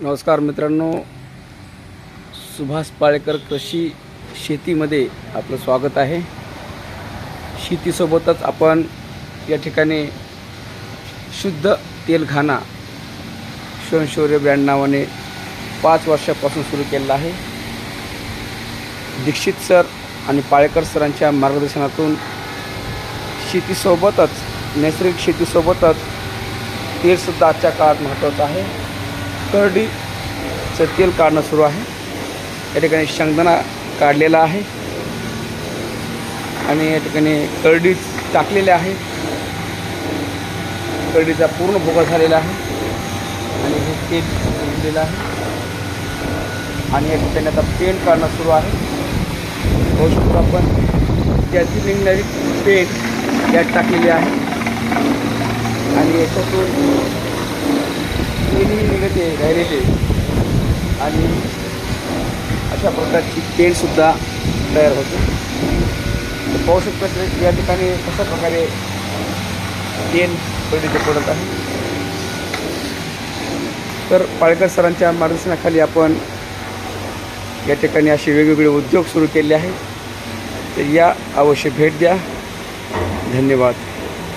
नमस्कार मित्रांनो, सुभाष पाळेकर कृषी शेतीमध्ये आपलं स्वागत आहे। शेतीसोबतच आपण या ठिकाणी शुद्ध तेलखाना शौर्य ब्रँड नावाने 5 वर्षापासून सुरू केलेला आहे। दीक्षित सर आणि पाळेकर सरांच्या मार्गदर्शनातून शेतीसोबतच नैसर्गिक शेतीसोबतच तेलसुद्धा आजच्या काळात महत्त्वाचं आहे। करडीचं तेल काढणं सुरू आहे। या ठिकाणी शेंगदाणा काढलेला आहे आणि या ठिकाणी करडी टाकलेले आहे। करडीचा पूर्ण भुगा झालेला आहे आणि हे तेल निघलेलं आहे आणि या ठिकाणी आता पेंड काढणं सुरू आहे। बघू शकतो आपण त्याची निघणारी पेंड यात टाकलेली आहे आणि याच्यातून तेलही निघते राहिलेले आणि अशा प्रकारची पेंटसुद्धा तयार होते। तर पाहू शकतो या ठिकाणी कशा प्रकारे तेल करडीचे पडत आहे। तर पाळेकर सरांच्या मार्गदर्शनाखाली आपण या ठिकाणी असे वेगवेगळे उद्योग सुरू केले आहेत। तर या अवश्य भेट द्या। धन्यवाद।